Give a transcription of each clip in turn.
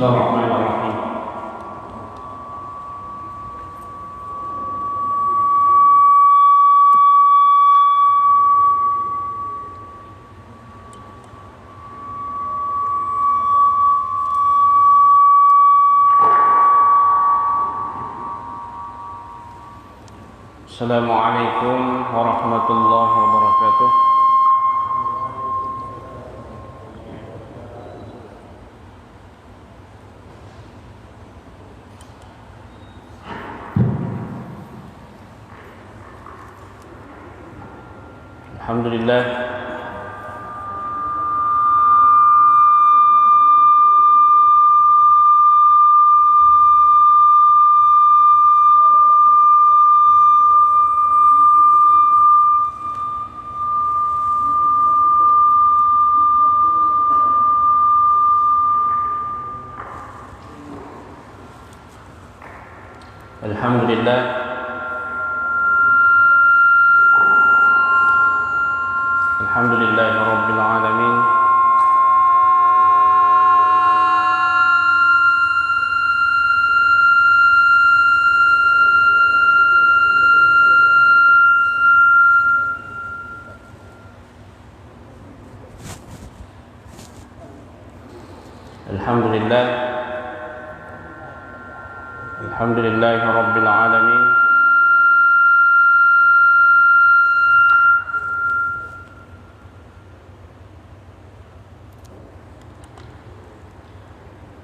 Bismillahirrahmanirrahim. Assalamualaikum warahmatullahi wabarakatuh. Alhamdulillah, Alhamdulillah, Alhamdulillahi Rabbil Alamin. Alhamdulillah, Alhamdulillahi Rabbil Alamin.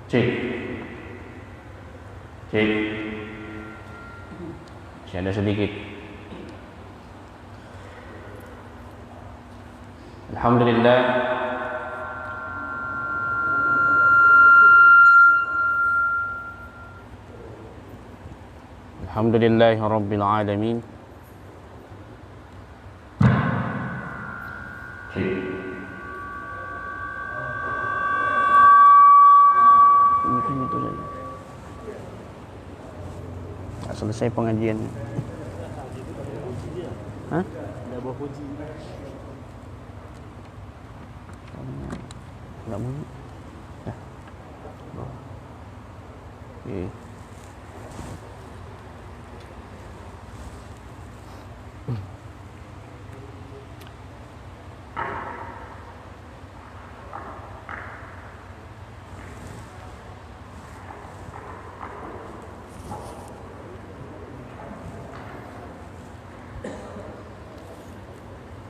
Cek. Masih ada sedikit. Alhamdulillah, Alhamdulillahi Rabbil Alamin. Selesai pengajian. Hah? Ada buah puji. Enggak bunyi. Dah. Oke.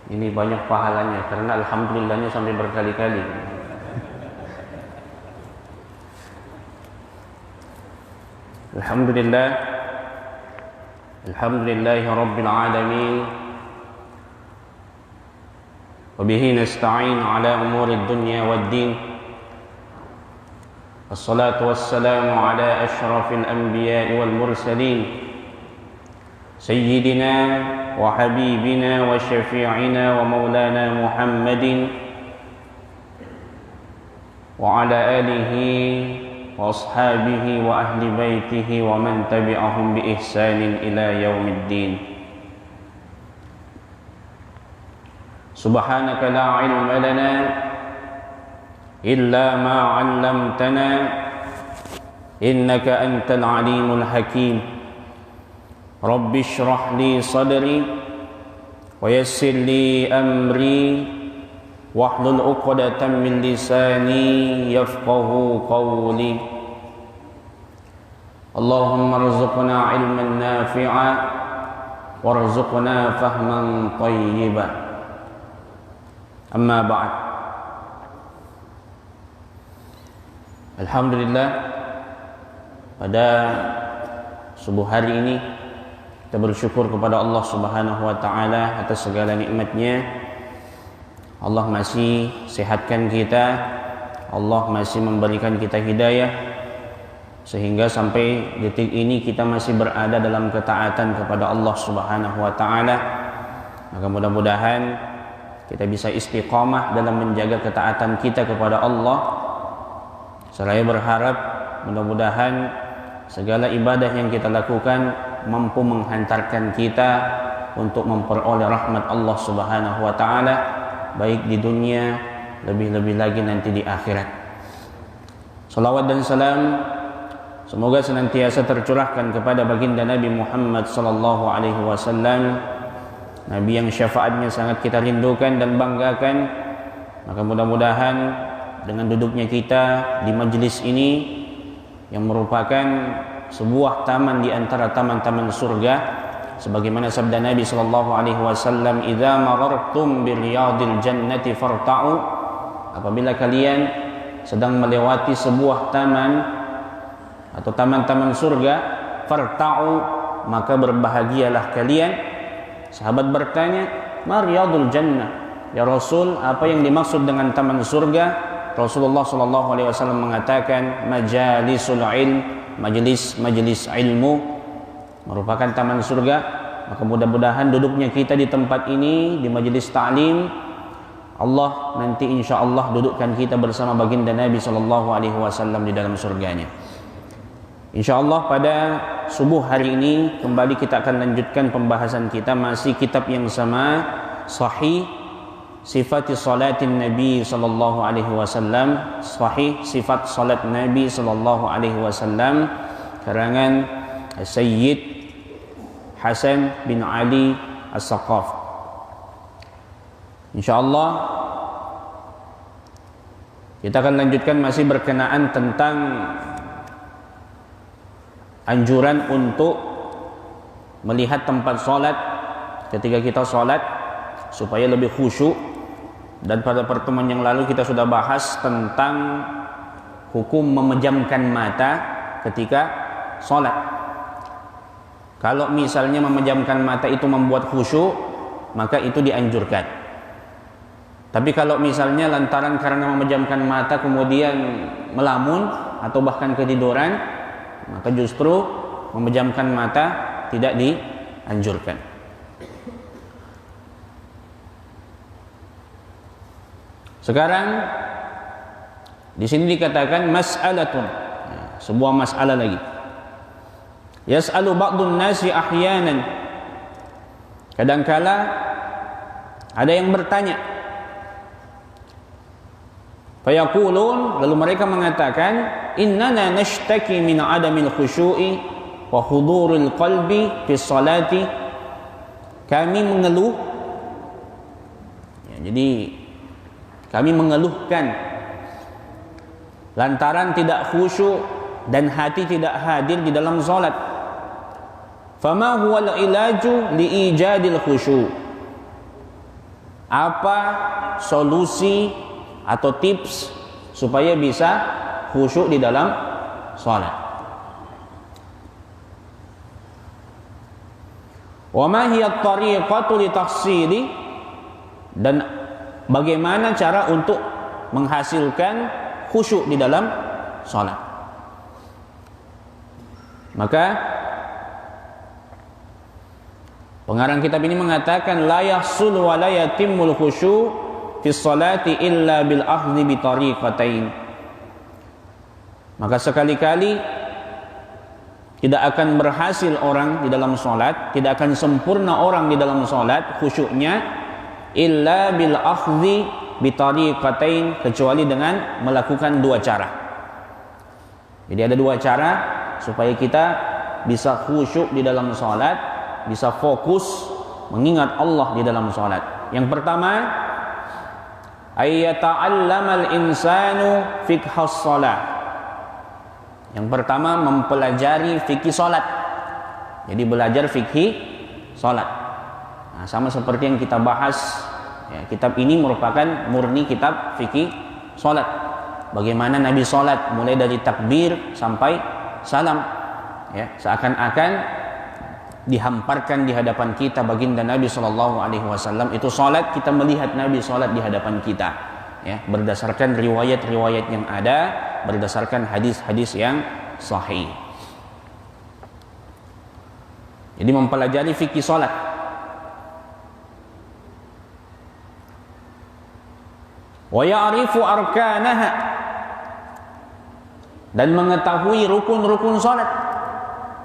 Ini banyak pahalanya karena alhamdulillahnya sampai berkali-kali. Alhamdulillah, Alhamdulillahi Rabbil Alamin. Wa bihi nasta'in ala umuri dunya waddin. Wassalatu wassalamu ala asyrafil anbiya'i wal mursalin. Sayyidina وحبيبنا وشفيعنا ومولانا محمد وعلى آله وأصحابه وأهل بيته ومن تبعهم بإحسان إلى يوم الدين. سبحانك لا علم لنا إلا ما علمتنا إنك أنت العليم الحكيم. رب اشرح لي صدري ويسر لي أمري واحلل عقدة من لساني يفقه قولي. اللهم ارزقنا علما نافعا وارزقنا فهما طيبا. أما بعد. Alhamdulillah, pada subuh hari ini kita bersyukur kepada Allah Subhanahu wa taala atas segala nikmat-Nya. Allah masih sehatkan kita, Allah masih memberikan kita hidayah sehingga sampai detik ini kita masih berada dalam ketaatan kepada Allah Subhanahu wa taala. Maka mudah-mudahan kita bisa istiqamah dalam menjaga ketaatan kita kepada Allah. Saya berharap mudah-mudahan segala ibadah yang kita lakukan mampu menghantarkan kita untuk memperoleh rahmat Allah Subhanahu wa taala baik di dunia, lebih-lebih lagi nanti di akhirat. Salawat dan salam semoga senantiasa tercurahkan kepada baginda Nabi Muhammad sallallahu alaihi wasallam, Nabi yang syafaatnya sangat kita rindukan dan banggakan. Maka mudah-mudahan dengan duduknya kita di majelis ini yang merupakan sebuah taman di antara taman-taman surga, sebagaimana sabda Nabi sallallahu alaihi wasallam, "Idza marartum bi riyadil jannati farta'u." Apabila kalian sedang melewati sebuah taman atau taman-taman surga, farta'u, maka berbahagialah kalian. Sahabat bertanya, "Ma riyadul jannah?" Ya Rasul, apa yang dimaksud dengan taman surga? Rasulullah sallallahu alaihi wasallam mengatakan, majalisul ilm, majelis ilmu merupakan taman surga. Maka mudah-mudahan duduknya kita di tempat ini, di majelis ta'lim, Allah nanti insya Allah dudukkan kita bersama baginda Nabi sallallahu alaihi wasallam di dalam surganya. Insya Allah pada subuh hari ini kembali kita akan lanjutkan pembahasan kita, masih kitab yang sama, Sahih Sifat Salatin Nabi sallallahu alaihi wasallam, Sahih Sifat Salat Nabi sallallahu alaihi wasallam, karangan Sayyid Hasan bin Ali As-Saqaf. InsyaAllah kita akan lanjutkan masih berkenaan tentang anjuran untuk melihat tempat sholat ketika kita sholat supaya lebih khusyuk. Dan pada pertemuan yang lalu kita sudah bahas tentang hukum memejamkan mata ketika sholat. Kalau misalnya memejamkan mata itu membuat khusyuk, maka itu dianjurkan. Tapi kalau misalnya lantaran karena memejamkan mata kemudian melamun atau bahkan ketiduran, maka justru memejamkan mata tidak dianjurkan. Sekarang di sini dikatakan mas'alatun, sebuah masalah lagi. Yas'alu ba'dun nasi ahyanan. Kadangkala ada yang bertanya. Fayaqulun, lalu mereka mengatakan, innana nashtaki min adamil khusyu'i wa huduril qalbi fi salati. Kami mengeluh, ya, jadi kami mengeluhkan lantaran tidak khusyuk dan hati tidak hadir di dalam salat. Fama huwa al-ilaju li ijadil khusyu'? Apa solusi atau tips supaya bisa khusyuk di dalam salat? Wa ma hiya at-tariqatu li tahsili, dan bagaimana cara untuk menghasilkan khusyuk di dalam salat? Maka pengarang kitab ini mengatakan, la yahsul wa la yatimmul khusyu' fi sholati illa bil akhdhi bi tariqatain. Maka sekali-kali tidak akan berhasil orang di dalam salat, tidak akan sempurna orang di dalam salat khusyuknya illa bil akhdhi bi tariqatain, kecuali dengan melakukan dua cara. Jadi ada dua cara supaya kita bisa khusyuk di dalam salat, bisa fokus mengingat Allah di dalam salat. Yang pertama, ayyata'allamal insanu fiqhas shalah. Yang pertama, mempelajari fikih salat. Jadi belajar fikih salat. Nah, sama seperti yang kita bahas, ya, kitab ini merupakan murni kitab fikih salat. Bagaimana Nabi salat mulai dari takbir sampai salam, ya, seakan-akan dihamparkan di hadapan kita baginda Nabi sallallahu alaihi wasallam. Itu salat, kita melihat Nabi salat di hadapan kita, ya, berdasarkan riwayat-riwayat yang ada, berdasarkan hadis-hadis yang sahih. Jadi mempelajari fikih salat. Wa ya'rifu arkanaha, dan mengetahui rukun-rukun salat.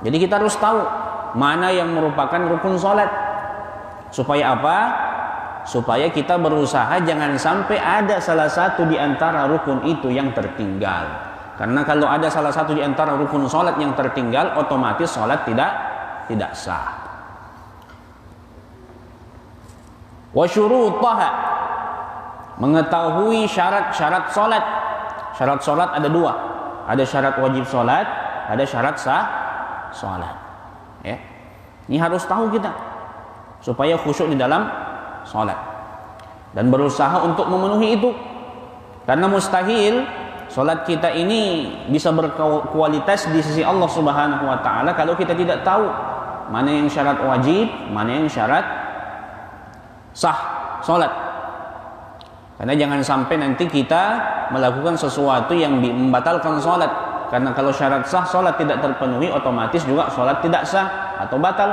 Jadi kita harus tahu mana yang merupakan rukun salat. Supaya apa? Supaya kita berusaha jangan sampai ada salah satu di antara rukun itu yang tertinggal. Karena kalau ada salah satu di antara rukun salat yang tertinggal, otomatis salat tidak sah. Wa syurutaha, mengetahui syarat-syarat salat. Syarat salat ada dua. Ada syarat wajib salat, ada syarat sah salat. Ya. Ini harus tahu kita supaya khusyuk di dalam salat dan berusaha untuk memenuhi itu. Karena mustahil salat kita ini bisa berkualitas di sisi Allah Subhanahu wa taala kalau kita tidak tahu mana yang syarat wajib, mana yang syarat sah salat. Karena jangan sampai nanti kita melakukan sesuatu yang membatalkan salat. Karena kalau syarat sah salat tidak terpenuhi, otomatis juga salat tidak sah atau batal.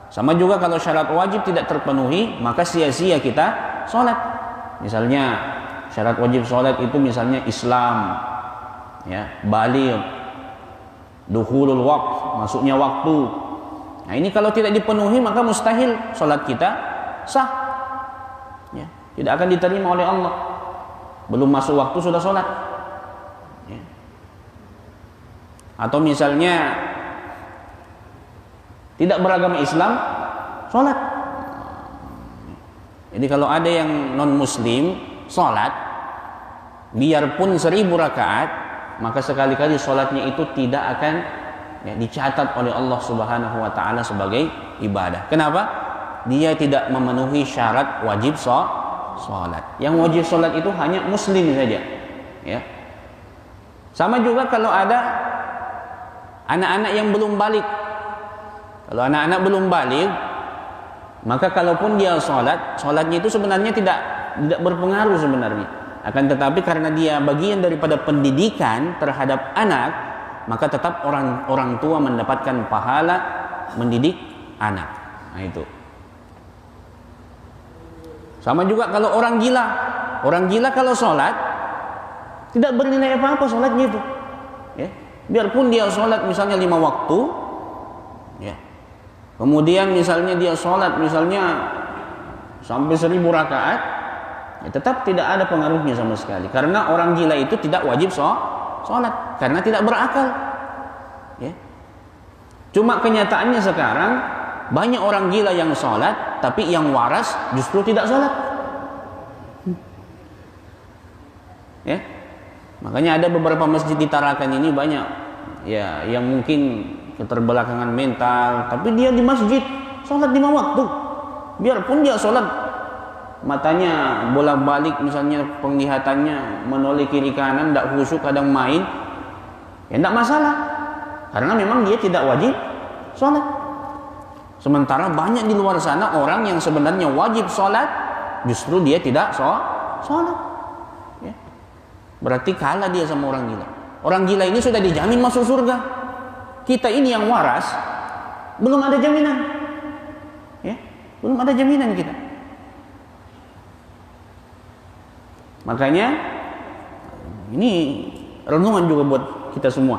Sama juga kalau syarat wajib tidak terpenuhi, maka sia-sia kita salat. Misalnya syarat wajib salat itu misalnya Islam, ya, baligh, dukhulul waqt, masuknya waktu. Nah, ini kalau tidak dipenuhi maka mustahil salat kita sah. Ya, tidak akan diterima oleh Allah. Belum masuk waktu sudah salat. Ya. Atau misalnya tidak beragama Islam, salat. Jadi kalau ada yang non muslim salat, biarpun 1000 rakaat, maka sekali-kali salatnya itu tidak akan dicatat oleh Allah Subhanahu wa taala sebagai ibadah. Kenapa? Dia tidak memenuhi syarat wajib salat. Yang wajib salat itu hanya muslim saja. Ya. Sama juga kalau ada anak-anak yang belum balik. Kalau anak-anak belum balik, maka kalaupun dia salatnya itu sebenarnya tidak berpengaruh sebenarnya. Akan tetapi karena dia bagian daripada pendidikan terhadap anak, maka tetap orang tua mendapatkan pahala mendidik anak. Nah itu. Sama juga kalau orang gila. Orang gila kalau salat tidak bernilai apa-apa salatnya itu. Ya. Biarpun dia salat misalnya 5 waktu, ya. Kemudian misalnya dia sholat misalnya sampai 1000 rakaat, ya tetap tidak ada pengaruhnya sama sekali. Karena orang gila itu tidak wajib sholat, karena tidak berakal. Ya. Cuma kenyataannya sekarang banyak orang gila yang sholat, tapi yang waras justru tidak sholat. Ya. Makanya ada beberapa masjid di Tarakan ini banyak, ya, yang mungkin keterbelakangan mental, tapi dia di masjid sholat 5 waktu. Biarpun dia sholat matanya bolak-balik, misalnya penglihatannya menoleh kiri kanan, tidak khusyuk, kadang main, ya tidak masalah, karena memang dia tidak wajib sholat. Sementara banyak di luar sana orang yang sebenarnya wajib sholat, justru dia tidak sholat. Ya. Berarti kalah dia sama orang gila. Orang gila ini sudah dijamin masuk surga. Kita ini yang waras belum ada jaminan, ya, belum ada jaminan kita. Makanya ini renungan juga buat kita semua.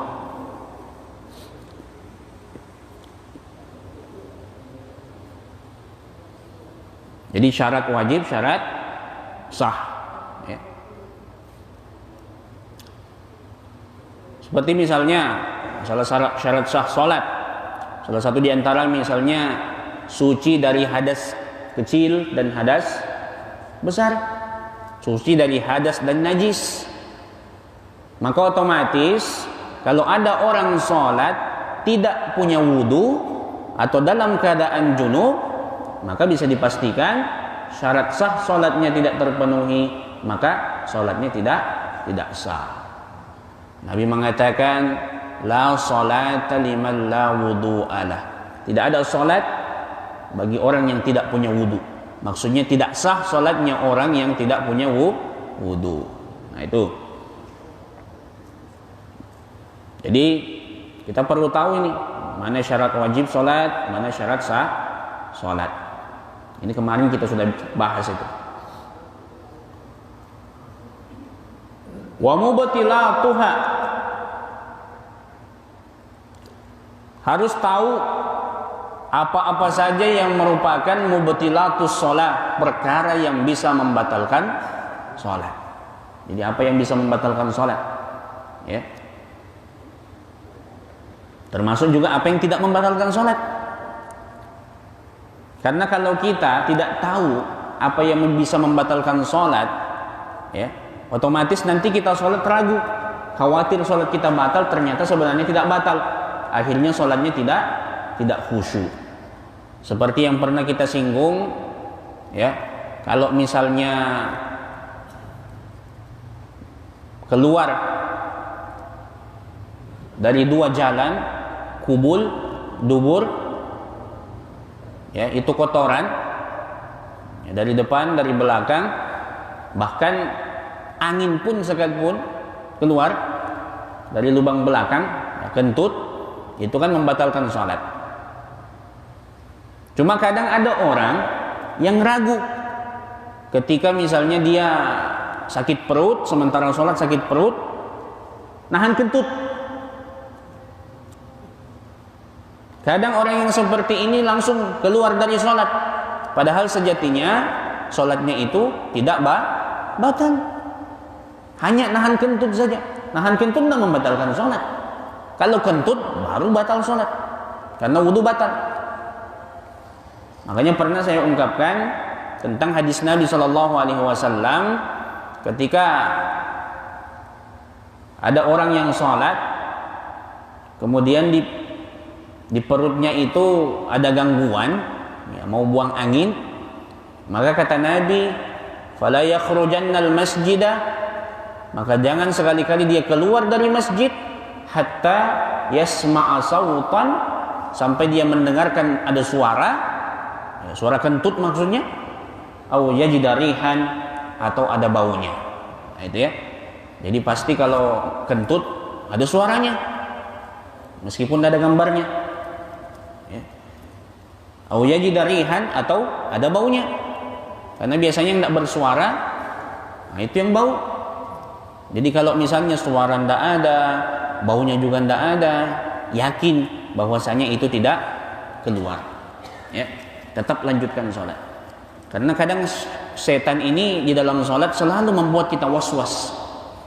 Jadi syarat wajib, syarat sah. Ya. Seperti misalnya salah syarat sah salat, salah satu di antara misalnya suci dari hadas kecil dan hadas besar, suci dari hadas dan najis. Maka otomatis kalau ada orang salat tidak punya wudu atau dalam keadaan junub, maka bisa dipastikan syarat sah salatnya tidak terpenuhi, maka salatnya tidak sah. Nabi mengatakan la salata liman la wudu'alah. Tidak ada salat bagi orang yang tidak punya wudu. Maksudnya tidak sah salatnya orang yang tidak punya wudu. Nah itu. Jadi kita perlu tahu ini mana syarat wajib salat, mana syarat sah salat. Ini kemarin kita sudah bahas itu. Wa mubtilatuha, harus tahu apa-apa saja yang merupakan mubtilatus shalah, perkara yang bisa membatalkan salat. Jadi apa yang bisa membatalkan salat? Ya. Termasuk juga apa yang tidak membatalkan sholat. Karena kalau kita tidak tahu apa yang bisa membatalkan sholat, ya, otomatis nanti kita sholat ragu, khawatir sholat kita batal, ternyata sebenarnya tidak batal. Akhirnya sholatnya tidak khusyuk. Seperti yang pernah kita singgung, ya, kalau misalnya keluar dari dua jalan, kubul, dubur, ya, itu kotoran, ya, dari depan, dari belakang, bahkan angin pun sekalipun keluar dari lubang belakang, ya, kentut, itu kan membatalkan sholat. Cuma kadang ada orang yang ragu ketika misalnya dia sakit perut, sementara sholat sakit perut, nahan kentut. Kadang orang yang seperti ini langsung keluar dari sholat, padahal sejatinya sholatnya itu tidak batal, hanya nahan kentut saja. Nahan kentut tidak membatalkan sholat. Kalau kentut baru batal sholat, karena wudu batal. Makanya pernah saya ungkapkan tentang hadis Nabi SAW ketika ada orang yang sholat, kemudian di perutnya itu ada gangguan, ya, mau buang angin, maka kata Nabi, fala yakhrujannal masjidah, maka jangan sekali-kali dia keluar dari masjid hatta yasma'a sautan, sampai dia mendengarkan ada suara, ya, suara kentut maksudnya, au yajida rihan, atau ada baunya. Nah, itu ya. Jadi pasti kalau kentut ada suaranya, meskipun ada gambarnya. Au yajida rihan, atau ada baunya. Karena biasanya tidak bersuara, nah itu yang bau. Jadi kalau misalnya suara tidak ada, baunya juga tidak ada, yakin bahwasanya itu tidak keluar. Ya, tetap lanjutkan sholat. Karena kadang setan ini di dalam sholat selalu membuat kita was-was,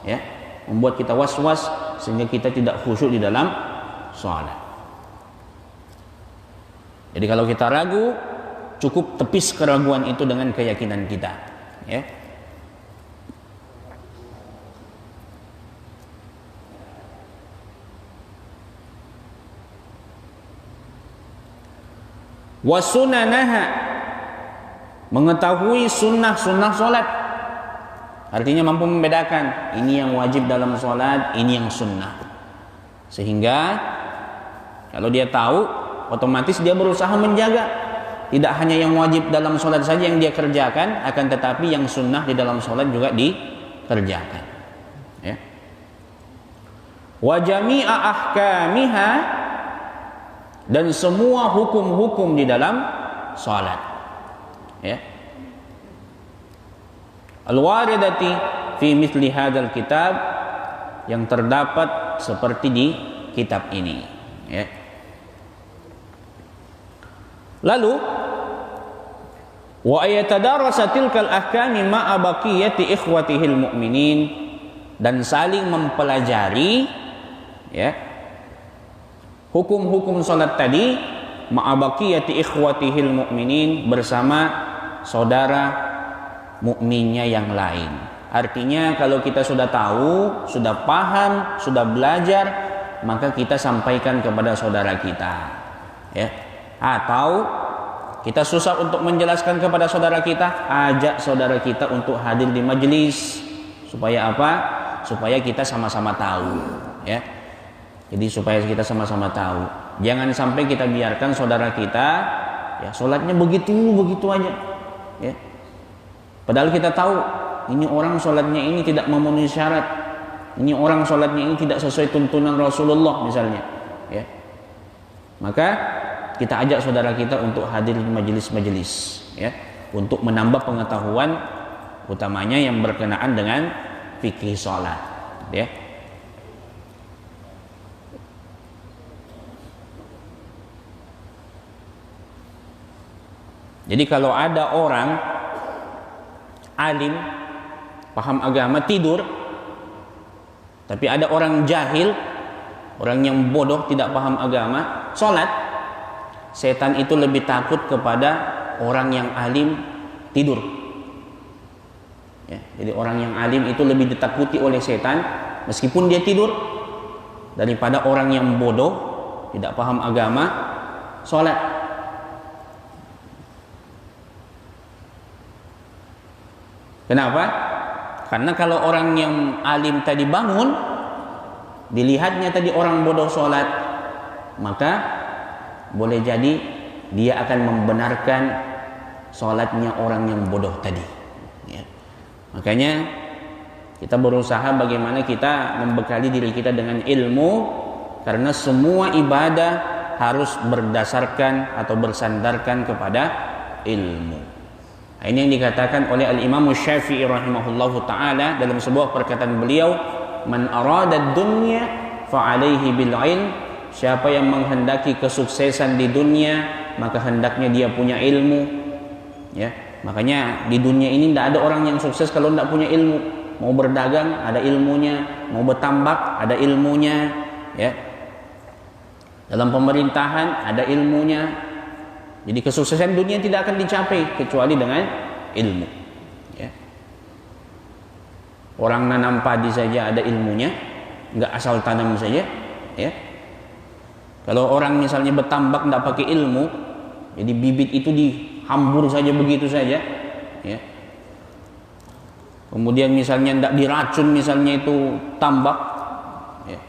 ya, membuat kita was-was sehingga kita tidak khusyuk di dalam sholat. Jadi kalau kita ragu, cukup tepis keraguan itu dengan keyakinan kita, ya. Wasunanaha, mengetahui sunnah-sunnah sholat, artinya mampu membedakan ini yang wajib dalam sholat, ini yang sunnah. Sehingga kalau dia tahu, otomatis dia berusaha menjaga, tidak hanya yang wajib dalam sholat saja yang dia kerjakan, akan tetapi yang sunnah di dalam sholat juga dikerjakan, ya. Wa jami'a ahkamiha, dan semua hukum-hukum di dalam sholat, ya, al-waridati fi mithli hadzal kitab, yang terdapat seperti di kitab ini, ya. Lalu wa ayatadarasa tilkal ahkami ma'a baqiyati ikhwatihil mu'minin, dan saling mempelajari, ya, hukum-hukum salat tadi ma'a baqiyati ikhwatihil mu'minin, bersama saudara mukminnya yang lain. Artinya kalau kita sudah tahu, sudah paham, sudah belajar, maka kita sampaikan kepada saudara kita, ya. Atau kita susah untuk menjelaskan kepada saudara kita, ajak saudara kita untuk hadir di majelis. Supaya apa? Supaya kita sama-sama tahu, ya. Jadi supaya kita sama-sama tahu. Jangan sampai kita biarkan saudara kita, ya, sholatnya begitu aja, ya. Padahal kita tahu ini orang sholatnya ini tidak memenuhi syarat, ini orang sholatnya ini tidak sesuai tuntunan Rasulullah misalnya, ya. Maka kita ajak saudara kita untuk hadir di majelis-majelis, ya, untuk menambah pengetahuan, utamanya yang berkenaan dengan fikih sholat, ya. Jadi kalau ada orang alim, paham agama, tidur, Tapi ada orang jahil, orang yang bodoh, tidak paham agama, sholat. Setan itu lebih takut kepada orang yang alim tidur. Ya, jadi orang yang alim itu lebih ditakuti oleh setan meskipun dia tidur, daripada orang yang bodoh, tidak paham agama, sholat. Kenapa? Karena kalau orang yang alim tadi bangun, dilihatnya tadi orang bodoh sholat, maka boleh jadi dia akan membenarkan sholatnya orang yang bodoh tadi. Ya. Makanya kita berusaha bagaimana kita membekali diri kita dengan ilmu, karena semua ibadah harus berdasarkan atau bersandarkan kepada ilmu. Ini yang dikatakan oleh Al-Imam Syafi'i rahimahullahu ta'ala dalam sebuah perkataan beliau, man arada dunya fa'alaihi bil ilm. Siapa yang menghendaki kesuksesan di dunia, maka hendaknya dia punya ilmu. Ya, makanya di dunia ini tidak ada orang yang sukses kalau tidak punya ilmu. Mau berdagang ada ilmunya, mau bertambak ada ilmunya, ya. Dalam pemerintahan ada ilmunya. Jadi kesuksesan dunia tidak akan dicapai kecuali dengan ilmu. Ya. Orang nanam padi saja ada ilmunya, nggak asal tanam saja. Ya. Kalau orang misalnya bertambak tidak pakai ilmu, jadi bibit itu dihambur saja begitu saja. Ya. Kemudian misalnya tidak diracun, misalnya itu tambak. Ya.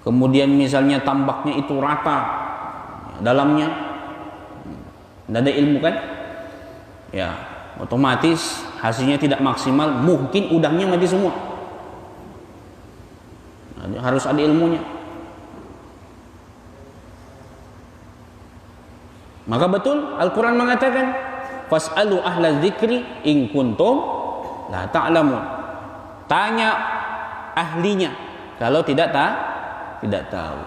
Kemudian misalnya tambaknya itu rata, dalamnya tidak ada ilmu kan, ya otomatis hasilnya tidak maksimal, mungkin udangnya mati semua. Nah, harus ada ilmunya. Maka betul Al-Quran mengatakan, fas'alu ahla dzikri in kuntum la ta'lamun. Tanya ahlinya kalau tidak tahu.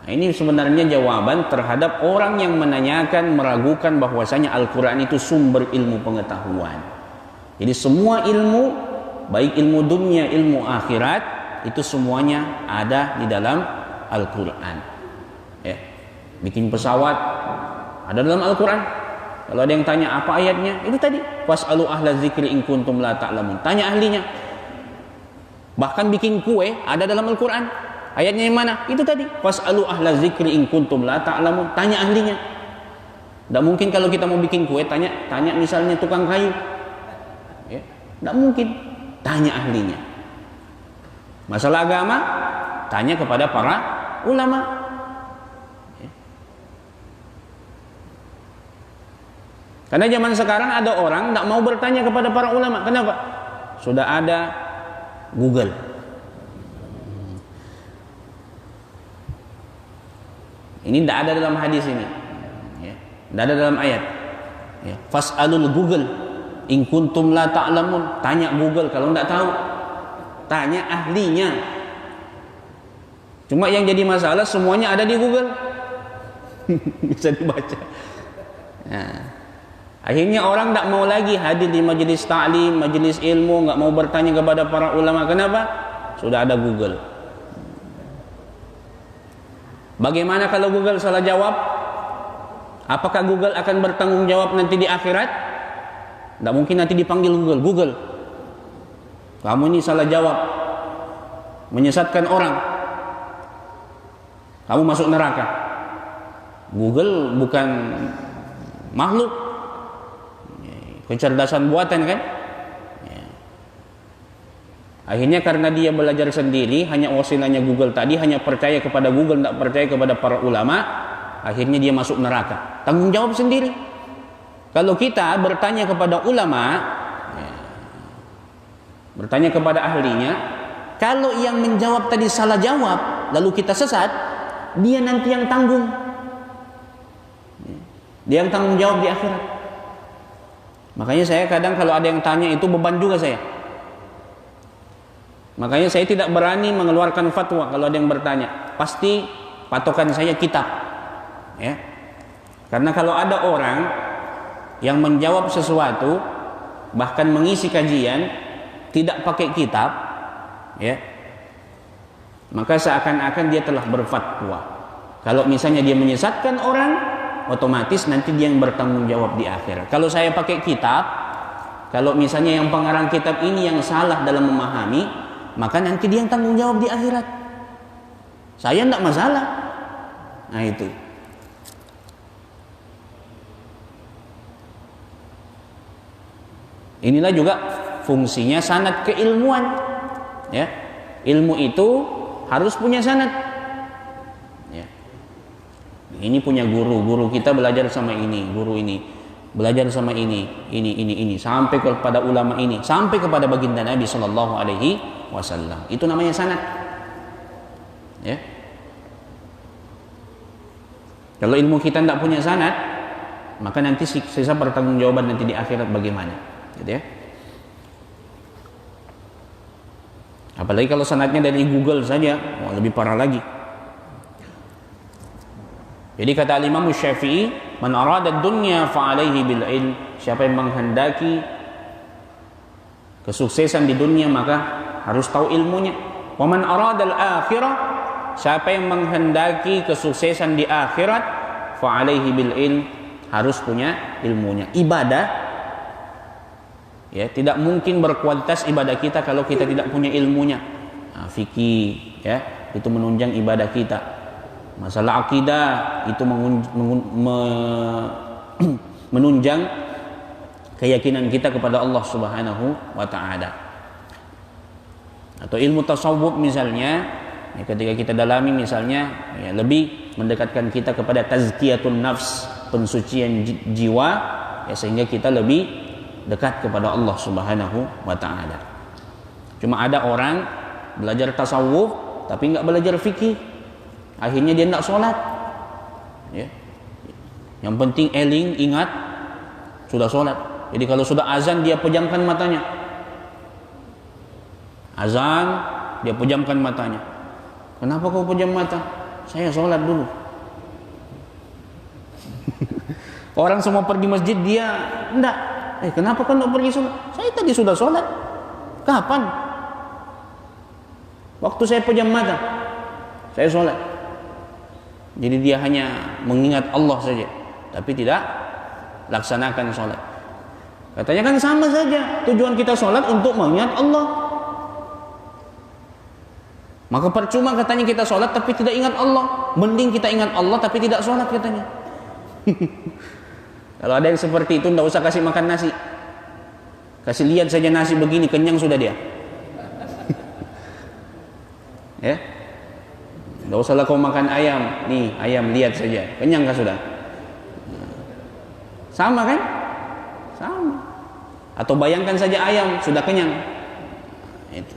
Nah, ini sebenarnya jawaban terhadap orang yang menanyakan, meragukan bahwasanya Al-Quran itu sumber ilmu pengetahuan. Jadi semua ilmu, baik ilmu dunia, ilmu akhirat, itu semuanya ada di dalam Al-Quran. Ya. Bikin pesawat ada dalam Al-Quran. Kalau ada yang tanya apa ayatnya, itu tadi, fas'alu ahla dzikri in kuntum la ta'lamun. Tanya ahlinya. Bahkan bikin kue ada dalam Al-Quran. Ayatnya yang mana? Itu tadi, fas'alu ahla dzikri in kuntum la ta'lamun. Tanya ahlinya. Tidak mungkin kalau kita mau bikin kue tanya misalnya tukang kayu. Ya, tidak mungkin. Tanya ahlinya. Masalah agama, tanya kepada para ulama. Ya. Karena zaman sekarang ada orang tidak mau bertanya kepada para ulama. Kenapa? Sudah ada Google. Ini tidak ada dalam hadis ini, ya. Tidak ada dalam ayat. Ya. Fas'alul Google in kuntum la ta'lamun. Tanya Google kalau tidak tahu. Tanya ahlinya. Cuma yang jadi masalah semuanya ada di Google. Bisa dibaca. Nah, akhirnya orang tidak mau lagi hadir di majelis ta'lim, majelis ilmu, nggak mau bertanya kepada para ulama. Kenapa? Sudah ada Google. Bagaimana kalau Google salah jawab? Apakah Google akan bertanggung jawab nanti di akhirat? Tidak mungkin nanti dipanggil Google, kamu ini salah jawab, menyesatkan orang, kamu masuk neraka. Google bukan makhluk, kecerdasan buatan kan? Akhirnya karena dia belajar sendiri, hanya wasilahnya Google tadi, hanya percaya kepada Google, tidak percaya kepada para ulama, akhirnya dia masuk neraka. Tanggung jawab sendiri. Kalau kita bertanya kepada ulama, bertanya kepada ahlinya, kalau yang menjawab tadi salah jawab, lalu kita sesat, dia nanti yang tanggung. Dia yang tanggung jawab di akhirat. Makanya saya kadang kalau ada yang tanya itu beban juga saya. Makanya saya tidak berani mengeluarkan fatwa kalau ada yang bertanya. Pasti patokan saya kitab. Ya. Karena kalau ada orang yang menjawab sesuatu, bahkan mengisi kajian tidak pakai kitab, ya, maka seakan-akan dia telah berfatwa. Kalau misalnya dia menyesatkan orang, otomatis nanti dia yang bertanggung jawab di akhirat. Kalau saya pakai kitab, kalau misalnya yang pengarang kitab ini yang salah dalam memahami, maka nanti dia yang tanggung jawab di akhirat. Saya tidak masalah. Nah itu. Inilah juga fungsinya sanad keilmuan. Ya, ilmu itu harus punya sanad. Ya. Ini punya guru kita belajar sama ini, guru ini belajar sama ini sampai kepada ulama ini, sampai kepada baginda Nabi Shallallahu Alaihi Wasallam. Itu namanya sanad. Ya. Kalau ilmu kita tidak punya sanad, maka nanti sisa pertanggungjawaban nanti di akhirat bagaimana, gitu ya. Apalagi kalau sanadnya dari Google saja, lebih parah lagi. Jadi kata Imam Syafi'i, man arada dunya fa alaihi bil ilm, siapa yang menghendaki kesuksesan di dunia maka harus tahu ilmunya. Wa man arada al akhirah, siapa yang menghendaki kesuksesan di akhirat, fa alaihi bil ilm, harus punya ilmunya. Ibadah, ya, tidak mungkin berkualitas ibadah kita kalau kita tidak punya ilmunya. Nah, fikih, ya, itu menunjang ibadah kita. Masalah akidah itu menunjang keyakinan kita kepada Allah Subhanahu wa taala. Atau ilmu tasawuf misalnya, ya, ketika kita dalami misalnya, ya, lebih mendekatkan kita kepada tazkiyatun nafs, pensucian jiwa, ya, sehingga kita lebih dekat kepada Allah Subhanahu wa taala. Cuma ada orang belajar tasawuf tapi enggak belajar fikih. Akhirnya dia tidak sholat. Ya. Yang penting eling, ingat, sudah sholat. Jadi kalau sudah azan dia pejamkan matanya. Azan dia pejamkan matanya. Kenapa kau pejam mata? Saya sholat dulu. Orang semua pergi masjid, dia enggak. Kenapa kau tidak pergi sholat? Saya tadi sudah sholat. Kapan? Waktu saya pejam mata, saya sholat. Jadi dia hanya mengingat Allah saja, tapi tidak laksanakan sholat. Katanya kan sama saja, tujuan kita sholat untuk mengingat Allah. Maka percuma katanya kita sholat tapi tidak ingat Allah. Mending kita ingat Allah tapi tidak sholat katanya. Kalau ada yang seperti itu, tidak usah kasih makan nasi. Kasih lihat saja nasi begini, kenyang sudah dia. Ya, tidak usahlah kau makan ayam. Nih ayam, lihat saja, kenyang kah sudah? Sama kan? Sama. Atau bayangkan saja ayam sudah kenyang. Itu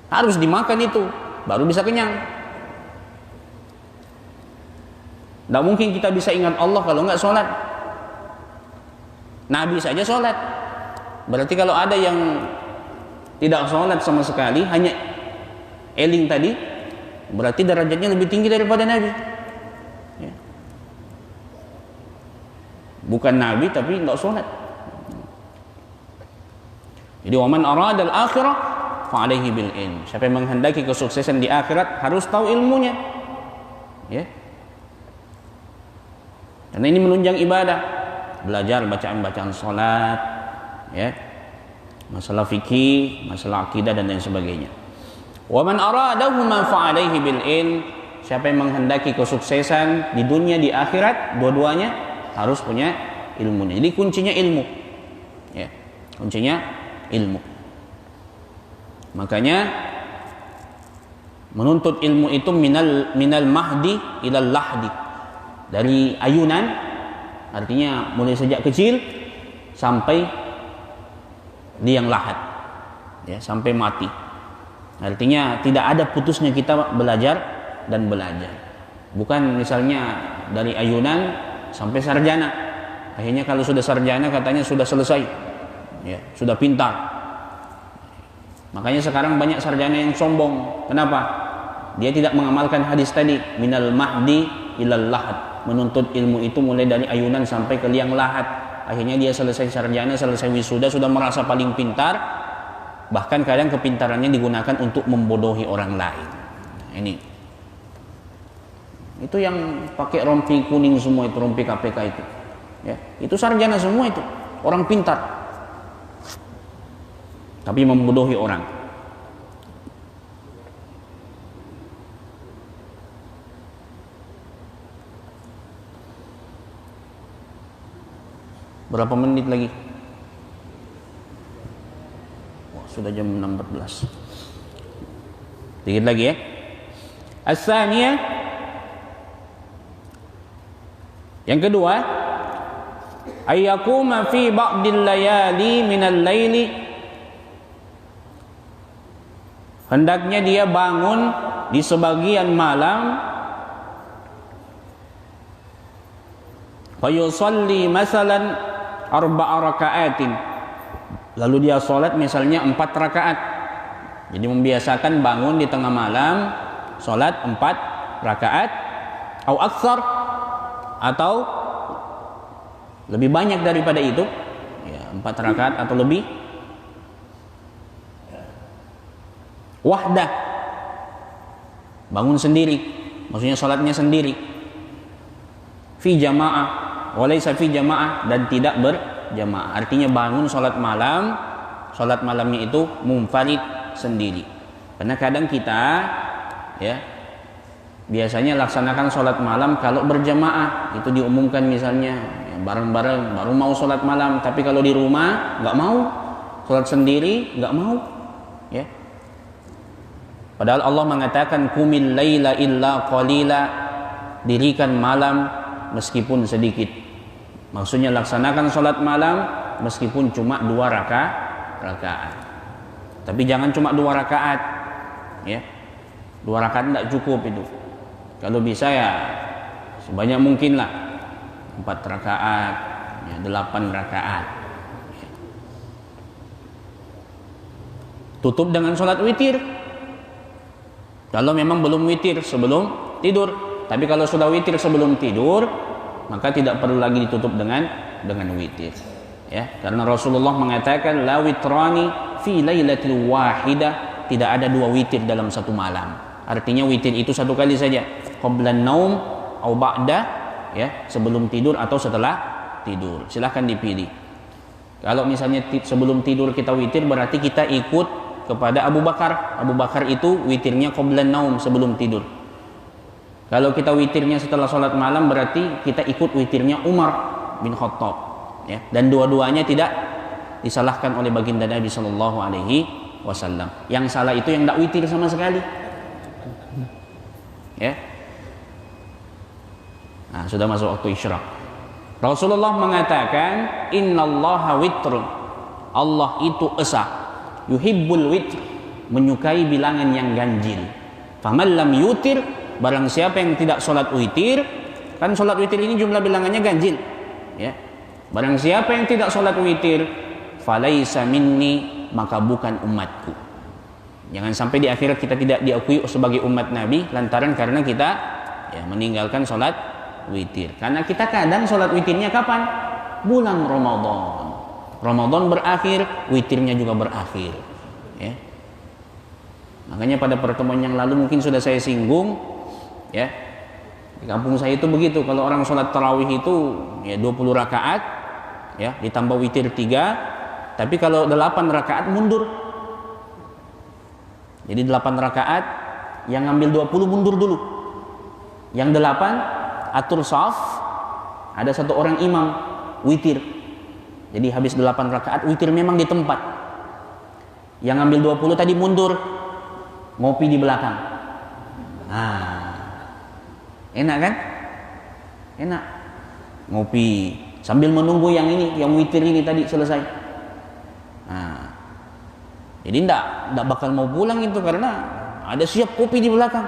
harus dimakan itu, baru bisa kenyang. Tidak mungkin kita bisa ingat Allah kalau nggak sholat. Nabi saja sholat. Berarti kalau ada yang tidak sholat sama sekali, hanya eling tadi, berarti derajatnya lebih tinggi daripada Nabi. Ya. Bukan Nabi tapi tidak sholat. Jadi waman arada al-akhirah fa alaihi bil ilm. Siapa yang menghendaki kesuksesan di akhirat harus tahu ilmunya. Ya. Karena ini menunjang ibadah, belajar bacaan-bacaan sholat, ya, masalah fikih, masalah akidah dan lain sebagainya. Wa man aradahuma fa alaihi bil ilm. Siapa yang menghendaki kesuksesan di dunia di akhirat, dua-duanya harus punya ilmunya. Jadi kuncinya ilmu. Ya, kuncinya ilmu. Makanya menuntut ilmu itu minal mahdi ilal lahdi. Dari ayunan, artinya mulai sejak kecil sampai liang lahat, ya, sampai mati. Artinya tidak ada putusnya kita belajar dan belajar. Bukan misalnya dari ayunan sampai sarjana. Akhirnya kalau sudah sarjana katanya sudah selesai, ya, sudah pintar. Makanya sekarang banyak sarjana yang sombong. Kenapa? Dia tidak mengamalkan hadis tadi, minal mahdi ilal lahad. Menuntut ilmu itu mulai dari ayunan sampai ke liang lahat. Akhirnya dia selesai sarjana, selesai wisuda, sudah merasa paling pintar. Bahkan kadang kepintarannya digunakan untuk membodohi orang lain. Ini. Itu yang pakai rompi kuning semua itu, rompi KPK itu. Ya, itu sarjana semua itu, orang pintar. Tapi membodohi orang. Berapa menit lagi? Wah, sudah jam 6.14. Dikit lagi ya. As-tsaniyah, yang kedua, ayyakuma fi ba'dil layali minal laili, hendaknya dia bangun di sebagian malam, fayusalli masalan arba'a raka'atin, lalu dia sholat misalnya 4 rakaat. Jadi membiasakan bangun di tengah malam sholat 4 rakaat, atau aksar, atau lebih banyak daripada itu ya, 4 rakaat atau lebih. Wahdah, bangun sendiri, maksudnya sholatnya sendiri. Fi jamaah, walaysa fi jamaah, dan tidak berjamaah. Artinya bangun sholat malam, sholat malamnya itu munfarid, sendiri. Karena kadang kita ya biasanya laksanakan sholat malam kalau berjamaah, itu diumumkan misalnya ya, bareng-bareng baru mau sholat malam. Tapi kalau di rumah nggak mau, sholat sendiri nggak mau ya. Padahal Allah mengatakan qumil laila illa qalila, dirikan malam meskipun sedikit. Maksudnya laksanakan sholat malam meskipun cuma 2 rakaat. Tapi jangan cuma 2 rakaat ya. 2 rakaat tidak cukup itu. Kalau bisa ya sebanyak mungkin lah, 4 rakaat ya, 8 rakaat ya. Tutup dengan sholat witir kalau memang belum witir sebelum tidur. Tapi kalau sudah witir sebelum tidur, maka tidak perlu lagi ditutup dengan witir ya. Karena Rasulullah mengatakan la witrani fi lailatil wahidah, tidak ada 2 witir dalam satu malam. Artinya witir itu 1 kali saja, qablan naum au ba'da ya, sebelum tidur atau setelah tidur. Silahkan dipilih. Kalau misalnya sebelum tidur kita witir, berarti kita ikut kepada Abu Bakar. Abu Bakar itu witirnya qablan naum, sebelum tidur. Kalau kita witirnya setelah sholat malam, berarti kita ikut witirnya Umar bin Khattab ya. Dan dua-duanya tidak disalahkan oleh baginda Nabi Sallallahu Alaihi Wasallam. Yang salah itu yang tidak witir sama sekali ya. Nah, sudah masuk waktu isyraq. Rasulullah mengatakan innallaha witrun, Allah itu esa, yuhibbul witr, menyukai bilangan yang ganjil. Faman lam yutir, barang siapa yang tidak sholat witir, kan sholat witir ini jumlah bilangannya ganjil ya. Barang siapa yang tidak sholat witir, falaisa minni, maka bukan umatku. Jangan sampai di akhirat kita tidak diakui sebagai umat Nabi lantaran karena kita ya meninggalkan sholat witir. Karena kita kadang sholat witirnya kapan? Bulan Ramadan. Ramadan berakhir, witirnya juga berakhir ya. Makanya pada pertemuan yang lalu mungkin sudah saya singgung ya, di kampung saya itu begitu. Kalau orang sholat tarawih itu ya 20 rakaat ya, ditambah witir 3. Tapi kalau 8 rakaat mundur. Jadi 8 rakaat, yang ngambil 20 mundur dulu. Yang 8 atur shaf, ada 1 orang imam witir. Jadi habis 8 rakaat witir memang di tempat. Yang ngambil 20 tadi mundur, ngopi di belakang. Nah, enak kan? Enak. Ngopi sambil menunggu yang ini, yang witir ini tadi selesai. Nah, jadi enggak bakal mau pulang itu karena ada siap kopi di belakang.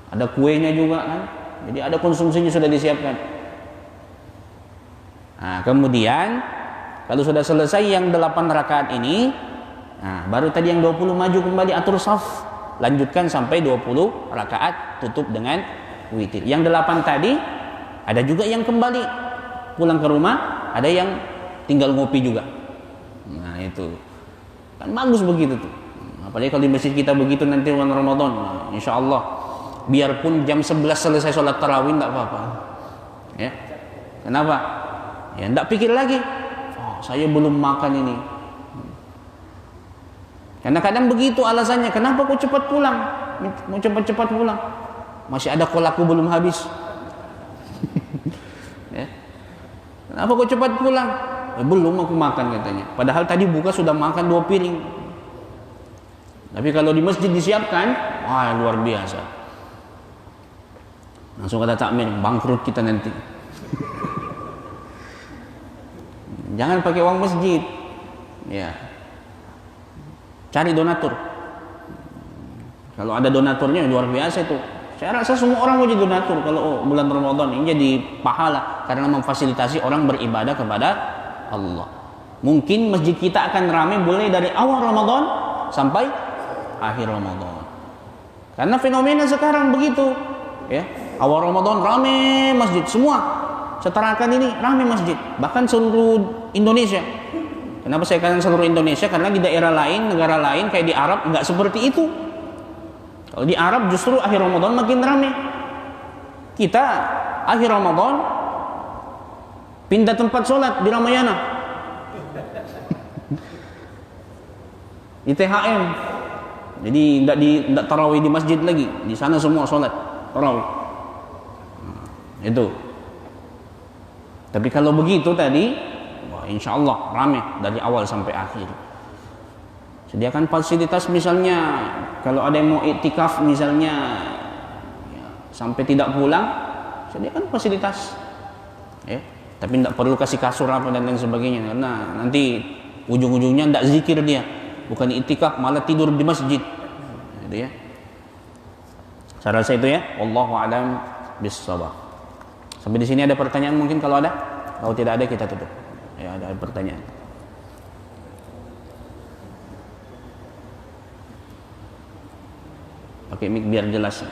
Ada kuenya juga kan. Jadi ada konsumsinya sudah disiapkan. Nah, kemudian kalau sudah selesai yang 8 rakaat ini, nah, baru tadi yang 20 maju kembali atur shaf, lanjutkan sampai 20 rakaat, tutup dengan witir. Yang 8 tadi ada juga yang kembali pulang ke rumah, ada yang tinggal ngopi juga. Nah, itu. Kan bagus begitu tuh. Apalagi kalau di masjid kita begitu nanti bulan Ramadan, nah, insya Allah biarpun jam 11 selesai sholat tarawih tidak apa-apa. Ya, kenapa? Ya, tidak pikir lagi. Oh, saya belum makan ini. Karena kadang begitu alasannya. Kenapa kau cepat pulang? Mau cepat-cepat pulang? Masih ada kolakku belum habis. Ya. Kenapa kau cepat pulang? Belum aku makan katanya. Padahal tadi buka sudah makan 2 piring. Tapi kalau di masjid disiapkan, wah luar biasa. Langsung kata takmir, bangkrut kita nanti. Jangan pakai uang masjid. Ya. Cari donatur. Kalau ada donaturnya luar biasa itu. Saya rasa semua orang mau jadi donatur kalau bulan Ramadan ini jadi pahala karena memfasilitasi orang beribadah kepada Allah. Mungkin masjid kita akan ramai mulai dari awal Ramadan sampai akhir Ramadan. Karena fenomena sekarang begitu, ya. Awal Ramadan ramai masjid semua. Setarakan ini ramai masjid, bahkan seluruh Indonesia. Kenapa saya katakan seluruh Indonesia? Karena di daerah lain, negara lain kayak di Arab nggak seperti itu. Kalau di Arab justru akhir Ramadan makin ramai. Kita akhir Ramadan pindah tempat sholat di Ramayana, di THM. Jadi tidak tarawih di masjid lagi, di sana semua sholat tarawih. Itu. Tapi kalau begitu tadi, wah, insya Allah ramai dari awal sampai akhir. Sediakan fasilitas misalnya kalau ada yang mau iktikaf misalnya ya, sampai tidak pulang, sediakan fasilitas. Ya, tapi tidak perlu kasih kasur apa dan lain sebagainya karena nanti ujung-ujungnya tidak zikir dia, bukan iktikaf malah tidur di masjid. Gitu ya. Saya rasa itu ya. Wallahu a'lam bissawab. Sampai di sini ada pertanyaan mungkin kalau ada. Kalau tidak ada kita tutup. Ya, ada pertanyaan. Pakai mic biar jelas.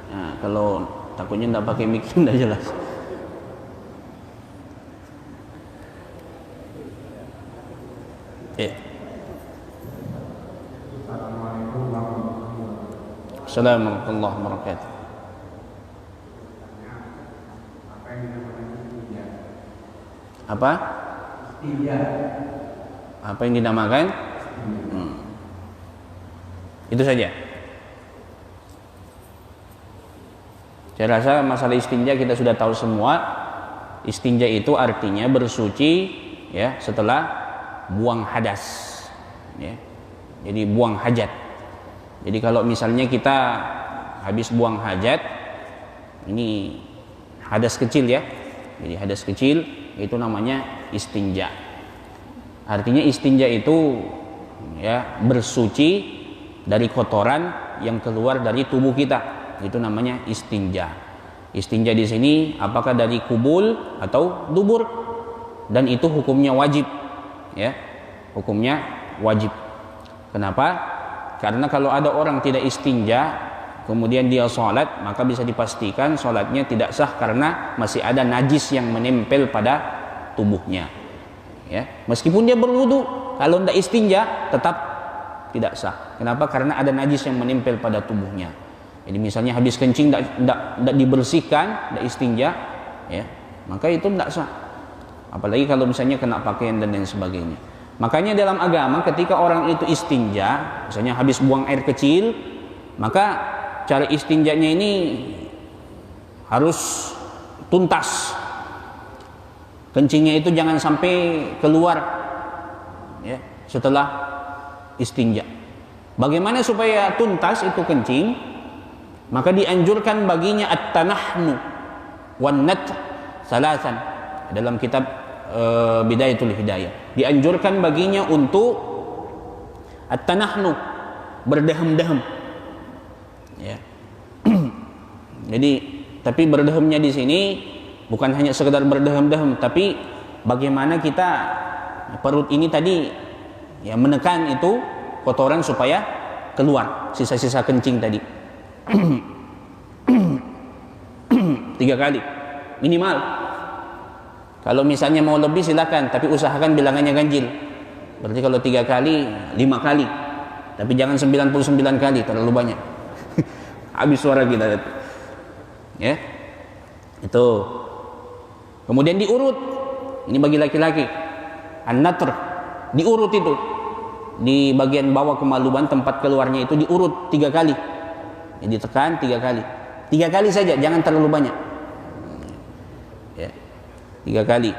Nah, kalau takutnya tidak pakai mic tidak jelas. Assalamualaikum warahmatullahi wabarakatuh. Apa? Apa yang dinamakan? Itu saja. Saya rasa masalah istinja kita sudah tahu semua. Istinja itu artinya bersuci ya setelah buang hadas. Ya. Jadi buang hajat. Jadi kalau misalnya kita habis buang hajat, ini hadas kecil ya. Jadi hadas kecil itu namanya istinja. Artinya istinja itu ya bersuci dari kotoran yang keluar dari tubuh kita. Itu namanya istinja. Istinja di sini apakah dari kubul atau dubur, dan itu hukumnya wajib. Ya, hukumnya wajib. Kenapa? Karena kalau ada orang tidak istinja, kemudian dia sholat, maka bisa dipastikan sholatnya tidak sah karena masih ada najis yang menempel pada tubuhnya. Ya, meskipun dia berwudu, kalau tidak istinja tetap tidak sah. Kenapa? Karena ada najis yang menempel pada tubuhnya. Jadi misalnya habis kencing tidak dibersihkan, tidak istinja, ya, maka itu tidak sah. Apalagi kalau misalnya kena pakaian dan lain sebagainya. Makanya dalam agama ketika orang itu istinja, misalnya habis buang air kecil, maka cara istinjanya ini harus tuntas. Kencingnya itu jangan sampai keluar ya, setelah istinja. Bagaimana supaya tuntas itu kencing? Maka dianjurkan baginya at-tanahnu wan nat salasan dalam kitab Bidayatul Hidayah. Dianjurkan baginya untuk at-tanahnu, berdehem-dehem. Ya. Jadi, tapi berdehemnya di sini bukan hanya sekedar berdehem-dehem, tapi bagaimana kita perut ini tadi ya menekan itu kotoran supaya keluar sisa-sisa kencing tadi. 3 kali minimal. Kalau misalnya mau lebih silakan, tapi usahakan bilangannya ganjil. Berarti kalau 3 kali, 5 kali. Tapi jangan 99 kali, terlalu banyak. Habis suara kita. Ya. Itu. Kemudian diurut. Ini bagi laki-laki. An-natr, diurut itu. Di bagian bawah kemaluan, tempat keluarnya itu diurut 3 kali. Jadi ditekan 3 kali. 3 kali saja, jangan terlalu banyak. Ya. 3 kali.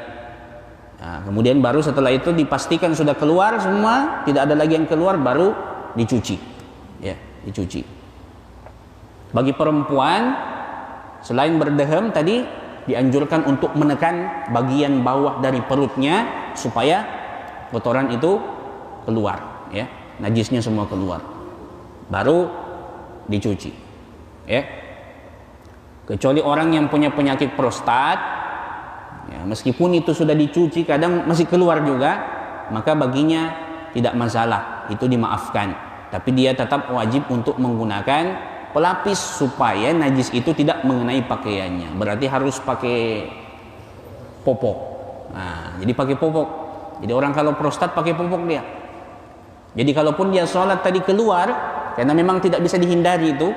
Nah, kemudian baru setelah itu dipastikan sudah keluar semua, tidak ada lagi yang keluar, baru dicuci. Ya, dicuci. Bagi perempuan, selain berdehem tadi, dianjurkan untuk menekan bagian bawah dari perutnya supaya kotoran itu keluar, ya, najisnya semua keluar, baru dicuci, ya. Kecuali orang yang punya penyakit prostat, ya, meskipun itu sudah dicuci kadang masih keluar juga, maka baginya tidak masalah, itu dimaafkan, tapi dia tetap wajib untuk menggunakan pelapis supaya najis itu tidak mengenai pakaiannya. Berarti harus pakai popok. Nah, jadi pakai popok. Jadi orang kalau prostat pakai popok dia. Jadi kalaupun dia sholat tadi keluar, karena memang tidak bisa dihindari itu,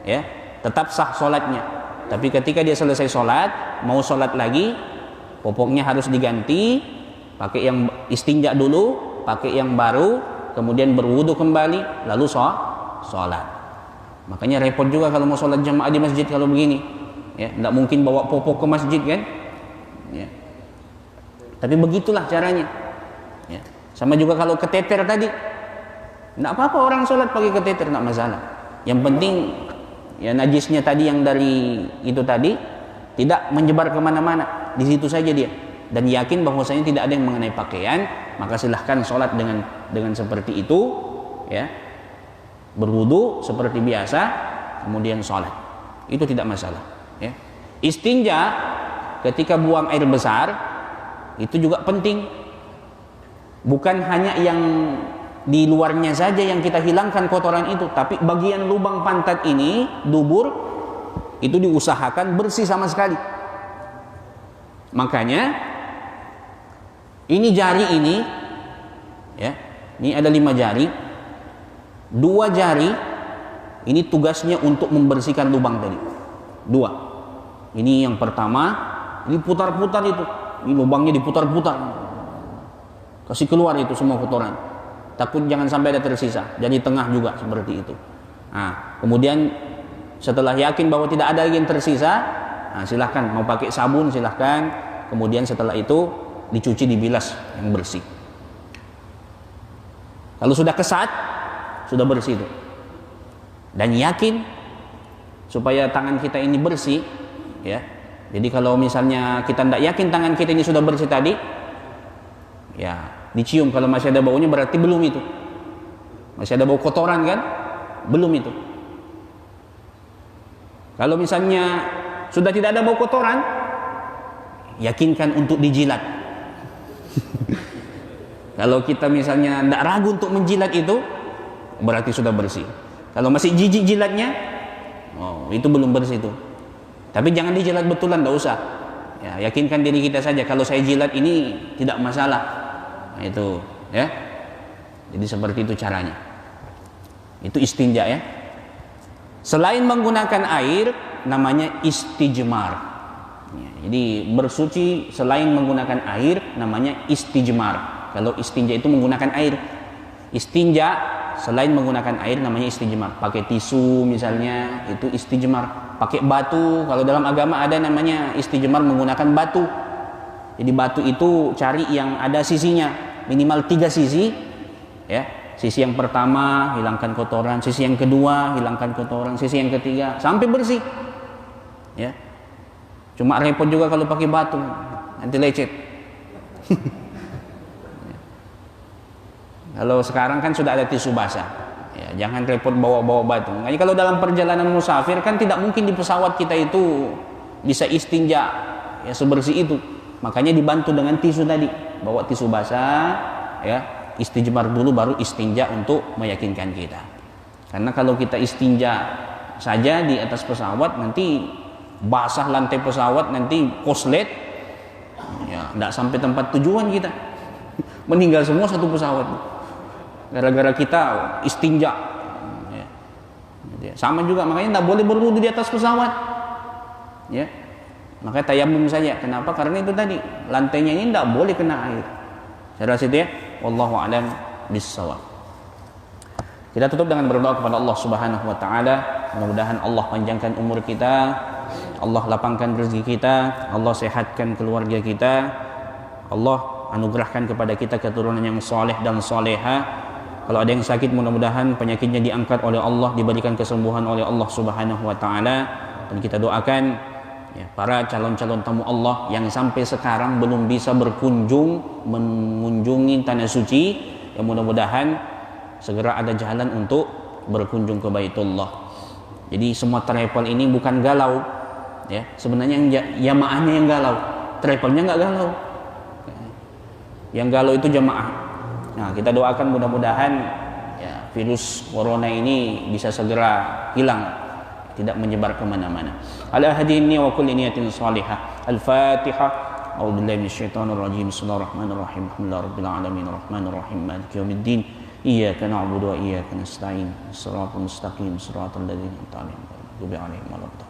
ya, tetap sah sholatnya. Tapi ketika dia selesai sholat, mau sholat lagi, popoknya harus diganti, pakai yang istinja dulu, pakai yang baru, kemudian berwudu kembali, lalu sholat. Makanya repot juga kalau mau sholat jamaah di masjid kalau begini, ya, tidak mungkin bawa popok ke masjid kan, ya. Tapi begitulah caranya, ya. Sama juga kalau keteter tadi, tidak apa-apa orang sholat pakai keteter, tidak masalah. Yang penting ya najisnya tadi yang dari itu tadi tidak menyebar kemana-mana, di situ saja dia, dan yakin bahwasanya tidak ada yang mengenai pakaian, maka silahkan sholat dengan seperti itu, ya. Berwudu seperti biasa, kemudian sholat, itu tidak masalah, ya. Istinja ketika buang air besar itu juga penting, bukan hanya yang di luarnya saja yang kita hilangkan kotoran itu, tapi bagian lubang pantat ini, dubur, itu diusahakan bersih sama sekali. Makanya ini jari ini, ya, ini ada 5 jari. 2 jari ini tugasnya untuk membersihkan lubang tadi. 2. Ini yang pertama, ini putar-putar itu. Ini lubangnya diputar-putar. Kasih keluar itu semua kotoran. Takut jangan sampai ada tersisa. Jadi tengah juga seperti itu. Nah, kemudian setelah yakin bahwa tidak ada lagi yang tersisa, nah, silahkan mau pakai sabun silahkan. Kemudian setelah itu dicuci, dibilas yang bersih. Kalau sudah kesat, sudah bersih itu, dan yakin supaya tangan kita ini bersih, ya. Jadi kalau misalnya kita tidak yakin tangan kita ini sudah bersih tadi, ya dicium, kalau masih ada baunya berarti belum itu, masih ada bau kotoran kan, belum itu. Kalau misalnya sudah tidak ada bau kotoran, yakinkan untuk dijilat. Kalau kita misalnya tidak ragu untuk menjilat itu, berarti sudah bersih. Kalau masih jijik jilatnya, oh, itu belum bersih itu. Tapi jangan dijilat betulan, tidak usah. Ya, yakinkan diri kita saja, kalau saya jilat ini tidak masalah. Nah, itu, ya. Jadi seperti itu caranya. Itu istinja, ya. Selain menggunakan air, namanya istijmar. Ya, jadi bersuci selain menggunakan air, namanya istijmar. Kalau istinja itu menggunakan air. Istinja selain menggunakan air namanya istijmar. Pakai tisu misalnya, itu istijmar. Pakai batu, kalau dalam agama ada namanya istijmar menggunakan batu. Jadi batu itu cari yang ada sisinya, minimal 3 sisi, ya. Sisi yang pertama hilangkan kotoran, sisi yang kedua hilangkan kotoran, sisi yang ketiga sampai bersih, ya. Cuma repot juga kalau pakai batu, nanti lecet. Kalau sekarang kan sudah ada tisu basah, ya, jangan repot bawa-bawa batu. Makanya kalau dalam perjalanan musafir kan tidak mungkin di pesawat kita itu bisa istinja, ya, sebersih itu. Makanya dibantu dengan tisu tadi, bawa tisu basah, ya, istijmar dulu baru istinja untuk meyakinkan kita. Karena kalau kita istinja saja di atas pesawat, nanti basah lantai pesawat, nanti koslet, ya, tidak sampai tempat tujuan kita. Meninggal semua satu pesawat. Gara-gara kita istinja. Ya. Sama juga, makanya tidak boleh berwudu di atas pesawat. Ya. Makanya tayamum saja. Kenapa? Karena itu tadi, lantainya ini tidak boleh kena air. Saya rasa itu ya. Wallahu a'lam bissawab. Kita tutup dengan berdoa kepada Allah Subhanahu wa taala. Mudah-mudahan Allah panjangkan umur kita, Allah lapangkan rezeki kita, Allah sehatkan keluarga kita, Allah anugerahkan kepada kita keturunan yang soleh dan soleha. Kalau ada yang sakit, mudah-mudahan penyakitnya diangkat oleh Allah, diberikan kesembuhan oleh Allah Subhanahu wa taala. Dan kita doakan ya, para calon-calon tamu Allah yang sampai sekarang belum bisa mengunjungi tanah suci, yang mudah-mudahan segera ada jalan untuk berkunjung ke Baitullah. Jadi semua travel ini bukan galau, ya. Sebenarnya yang jamaahnya yang galau, travelnya nggak galau. Yang galau itu jamaah. Nah, kita doakan mudah-mudahan ya, virus corona ini bisa segera hilang, tidak menyebar kemana-mana. Ala hadini wa kulli niyatin salihah. Al-Fatihah. A'udzubillahi minasyaitonir rajim. Bismillahirrahmanirrahim. Alhamdulillahirabbil alamin arrahmanir rahim maliki yaumiddin. Iyyaka na'budu wa iyyaka nasta'in. Shiratal mustaqim, shiratal ladzina an'amta 'alaihim ghairil maghdubi 'alaihim waladdallin.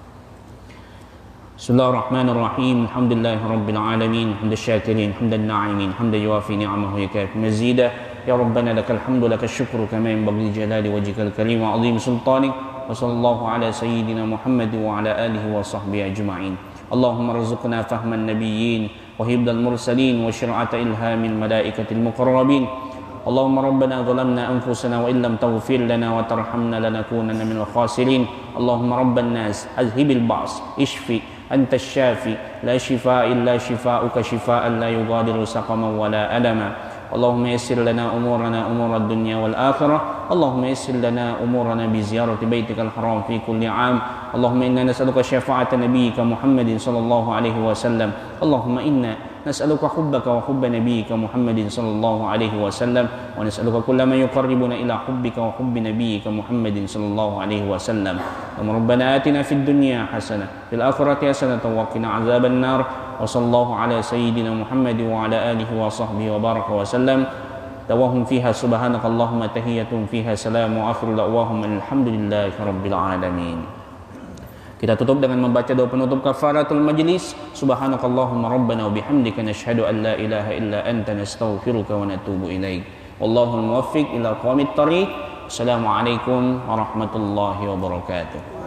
Bismillahirrahmanirrahim. Alhamdulillahirabbil alamin. Hamdal syakirin, hamdan na'imin, hamdan yuwafi ni'amahu wa yukafi mazidah. Ya Rabbana lakal hamdu lakal syukru kama yanbaghi li jalali wajhikal karim wa 'azimi sultanik. Wa sallallahu ala sayyidina Muhammad wa ala alihi wa sahbihi ajma'in. Allahumma rzuqna fahman nabiyyin wa hibdal mursalin wa syir'ata ilhamil malaikatil muqarrabin. Allahumma rabbana zalamna anfusana wa illam taghfir lana wa tarhamna lanakunanna minal khasirin. Allahumma rabban nas azhibil ba's ishfi anta syafi la shifaa illa shifaa'uka shifaa'an la yughadiru saqaman wa la alama. Allahumma yassir lana umurana umurad dunya wal akhirah. Allahumma yassir lana umurana bi ziyarati baitikal haram fi kulli 'am. Allahumma inna nas'aluka syafa'ata nabiyyika Muhammadin sallallahu alaihi wasallam. Allahumma inna nas'aluka hubbaka wa hubba nabiyyika Muhammadin sallallahu alaihi wasallam wa nas'aluka kulla ma yuqarribuna ila hubbika wa hubbi nabiyyika Muhammadin sallallahu alaihi wasallam. Rabbana atina fid dunya hasanah fil akhirati hasanah wa qina adzaban nar. Wa sallallahu ala sayyidina Muhammad wa ala alihi wa sahbihi wa baraka wa sallam. Dawahum fiha subhanakallahumma tahiyyatun fiha salam wa akhiru da'wahum alhamdulillahi rabbil alamin. Kita tutup dengan membaca doa penutup kafaratul majlis. Subhanakallahumma rabbana wa bihamdika nashhadu an la ilaha illa anta nastaghfiruka wa natubu ilaik. Wallahul muwaffiq ila aqwamit thariq. Assalamualaikum warahmatullahi wabarakatuh.